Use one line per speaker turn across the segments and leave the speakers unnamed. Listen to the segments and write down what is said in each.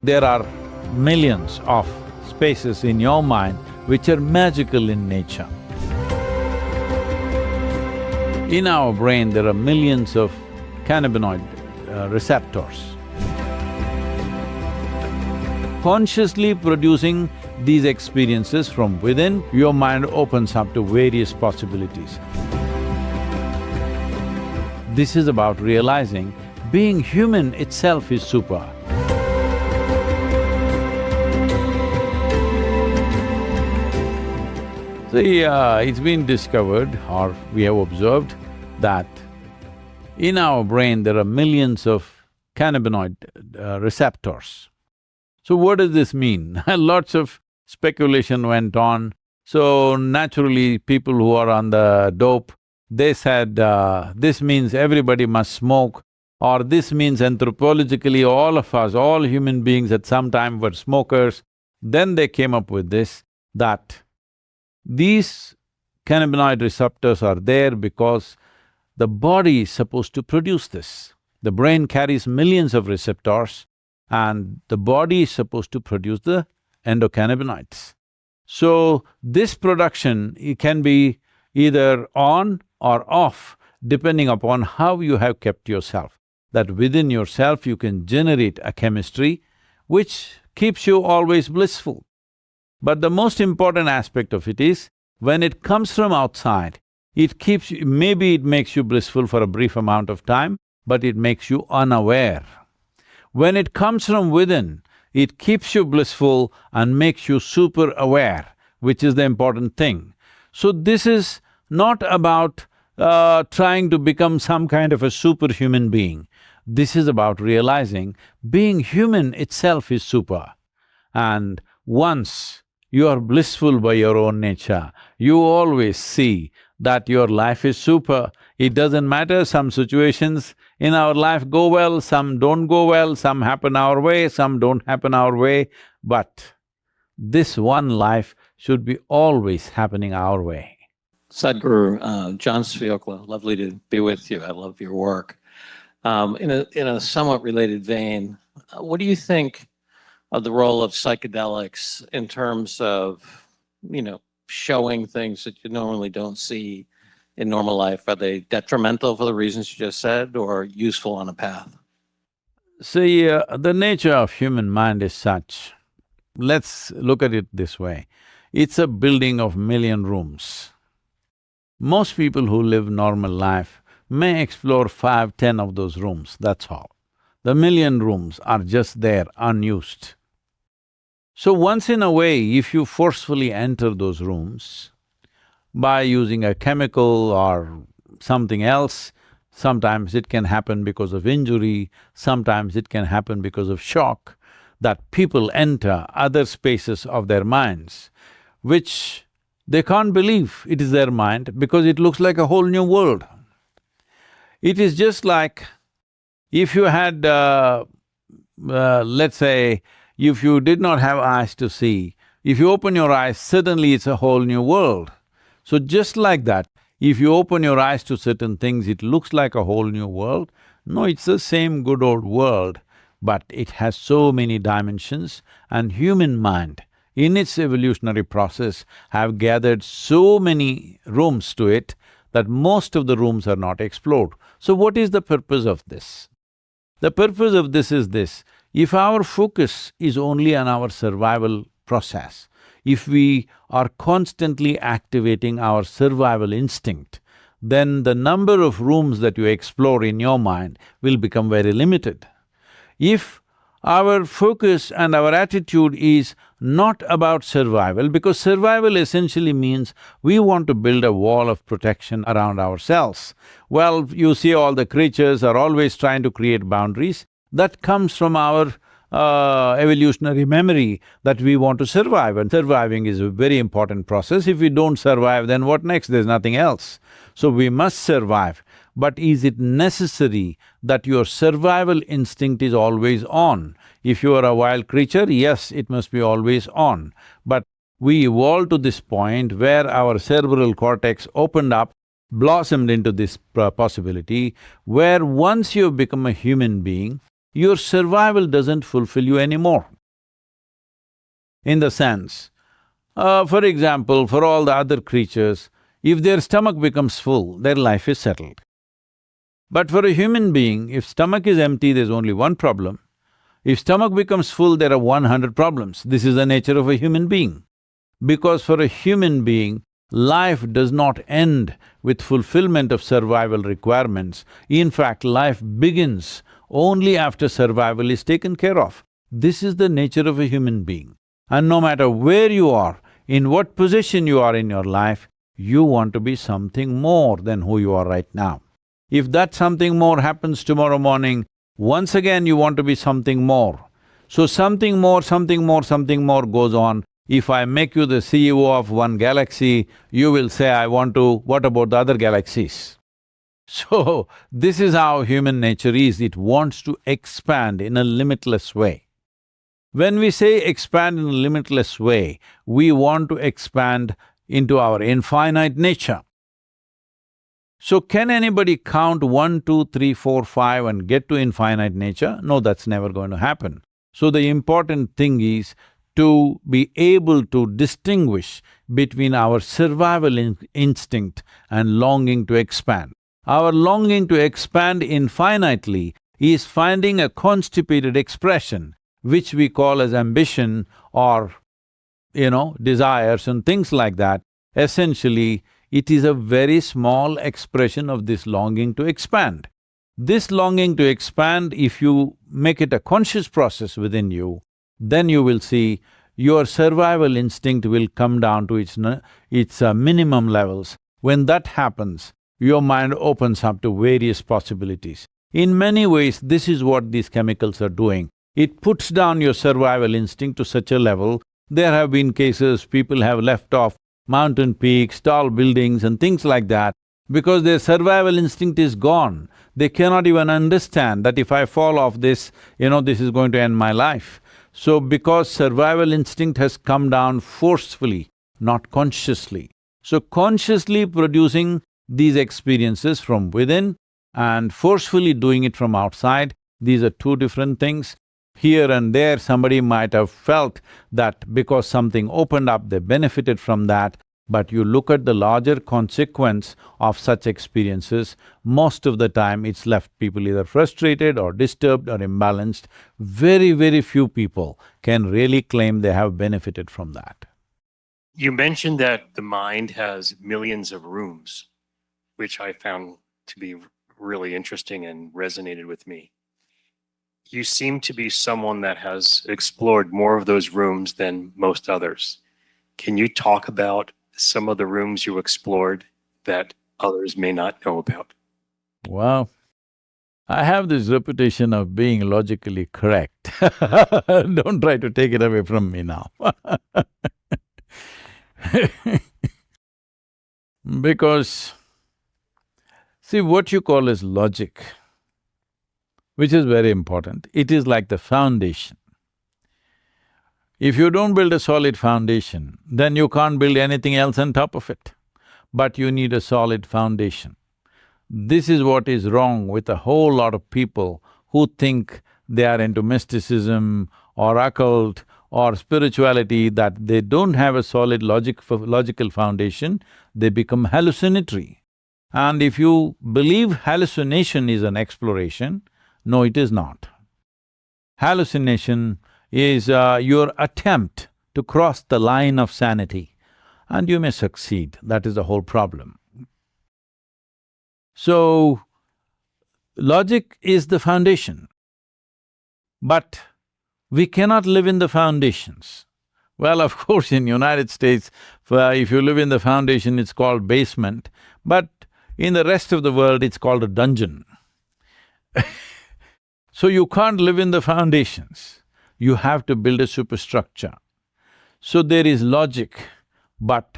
There are millions of spaces in your mind which are magical in nature. In our brain, there are millions of cannabinoid receptors. Consciously producing these experiences from within, your mind opens up to various possibilities. This is about realizing being human itself is super. See, it's been discovered, or we have observed, that in our brain there are millions of cannabinoid receptors. So what does this mean? Lots of speculation went on. So naturally, people who are on the dope, they said, this means everybody must smoke, or this means anthropologically all of us, all human beings at some time were smokers. Then they came up with this, that these cannabinoid receptors are there because the body is supposed to produce this. The brain carries millions of receptors and the body is supposed to produce the endocannabinoids. So, this production, it can be either on or off depending upon how you have kept yourself. That within yourself you can generate a chemistry which keeps you always blissful. But the most important aspect of it is, when it comes from outside, it keeps you… maybe it makes you blissful for a brief amount of time, but it makes you unaware. When it comes from within, it keeps you blissful and makes you super aware, which is the important thing. So this is not about trying to become some kind of a superhuman being. This is about realizing being human itself is super. And once you are blissful by your own nature, you always see that your life is super. It doesn't matter, some situations in our life go well, some don't go well, some happen our way, some don't happen our way, but this one life should be always happening our way.
Sadhguru, John Sviokla, lovely to be with you. I love your work. In a somewhat related vein, what do you think of the role of psychedelics in terms of, showing things that you normally don't see in normal life? Are they detrimental for the reasons you just said, or useful on a path?
See, the nature of human mind is such, let's look at it this way, it's a building of million rooms. Most people who live normal life may explore 5, 10 of those rooms, that's all. The million rooms are just there, unused. So once in a way, if you forcefully enter those rooms by using a chemical or something else, sometimes it can happen because of injury, sometimes it can happen because of shock, that people enter other spaces of their minds, which they can't believe it is their mind because it looks like a whole new world. It is just like if you had, let's say, if you did not have eyes to see, if you open your eyes, suddenly it's a whole new world. So just like that, if you open your eyes to certain things, it looks like a whole new world. No, it's the same good old world, but it has so many dimensions, and human mind, in its evolutionary process, have gathered so many rooms to it that most of the rooms are not explored. So what is the purpose of this? The purpose of this is this: if our focus is only on our survival process, if we are constantly activating our survival instinct, then the number of rooms that you explore in your mind will become very limited. If our focus and our attitude is not about survival, because survival essentially means we want to build a wall of protection around ourselves. Well, you see all the creatures are always trying to create boundaries. That comes from our evolutionary memory that we want to survive, and surviving is a very important process. If we don't survive, then what next? There's nothing else. So we must survive. But is it necessary that your survival instinct is always on? If you are a wild creature, yes, it must be always on. But we evolved to this point where our cerebral cortex opened up, blossomed into this possibility, where once you become a human being, your survival doesn't fulfill you anymore. In the sense, for example, for all the other creatures, if their stomach becomes full, their life is settled. But for a human being, if stomach is empty, there's only one problem. If stomach becomes full, there are 100 problems. This is the nature of a human being. Because for a human being, life does not end with fulfillment of survival requirements. In fact, life begins only after survival is taken care of. This is the nature of a human being. And no matter where you are, in what position you are in your life, you want to be something more than who you are right now. If that something more happens tomorrow morning, once again you want to be something more. So something more, something more, something more goes on. If I make you the CEO of one galaxy, you will say, I want to… what about the other galaxies? So, this is how human nature is, it wants to expand in a limitless way. When we say expand in a limitless way, we want to expand into our infinite nature. So can anybody count 1, 2, 3, 4, 5 and get to infinite nature? No, that's never going to happen. So the important thing is to be able to distinguish between our survival instinct and longing to expand. Our longing to expand infinitely is finding a constipated expression, which we call as ambition or, desires and things like that. Essentially, it is a very small expression of this longing to expand. This longing to expand, if you make it a conscious process within you, then you will see your survival instinct will come down to its minimum levels. When that happens, your mind opens up to various possibilities. In many ways, this is what these chemicals are doing. It puts down your survival instinct to such a level. There have been cases people have left off mountain peaks, tall buildings and things like that because their survival instinct is gone. They cannot even understand that if I fall off this, this is going to end my life. So because survival instinct has come down forcefully, not consciously. So consciously producing these experiences from within and forcefully doing it from outside, these are two different things. Here and there, somebody might have felt that because something opened up, they benefited from that, but you look at the larger consequence of such experiences, most of the time it's left people either frustrated or disturbed or imbalanced. Very, very few people can really claim they have benefited from that.
You mentioned that the mind has millions of rooms, which I found to be really interesting and resonated with me. You seem to be someone that has explored more of those rooms than most others. Can you talk about some of the rooms you explored that others may not know about?
Wow. I have this reputation of being logically correct. Don't try to take it away from me now. Because, see, what you call as logic, which is very important, it is like the foundation. If you don't build a solid foundation, then you can't build anything else on top of it. But you need a solid foundation. This is what is wrong with a whole lot of people who think they are into mysticism or occult or spirituality, that they don't have a solid logical foundation, they become hallucinatory. And if you believe hallucination is an exploration, no, it is not. Hallucination is your attempt to cross the line of sanity, and you may succeed, that is the whole problem. So, logic is the foundation, but we cannot live in the foundations. Well, of course, in United States, if you live in the foundation, it's called basement, but in the rest of the world, it's called a dungeon. So you can't live in the foundations, you have to build a superstructure. So there is logic, but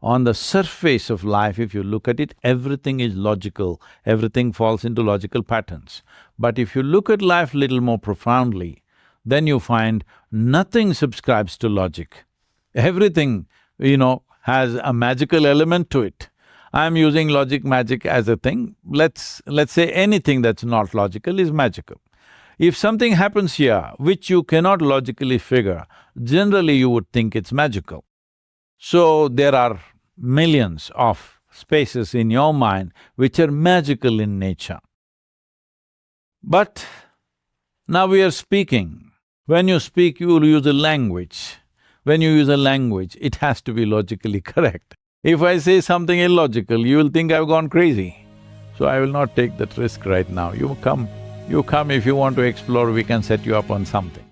on the surface of life, if you look at it, everything is logical, everything falls into logical patterns. But if you look at life little more profoundly, then you find nothing subscribes to logic. Everything, has a magical element to it. I'm using logic, magic as a thing. Let's say anything that's not logical is magical. If something happens here which you cannot logically figure, generally you would think it's magical. So there are millions of spaces in your mind which are magical in nature. But now we are speaking. When you speak, you will use a language. When you use a language, it has to be logically correct. If I say something illogical, you will think I've gone crazy. So I will not take that risk right now. You come if you want to explore, we can set you up on something.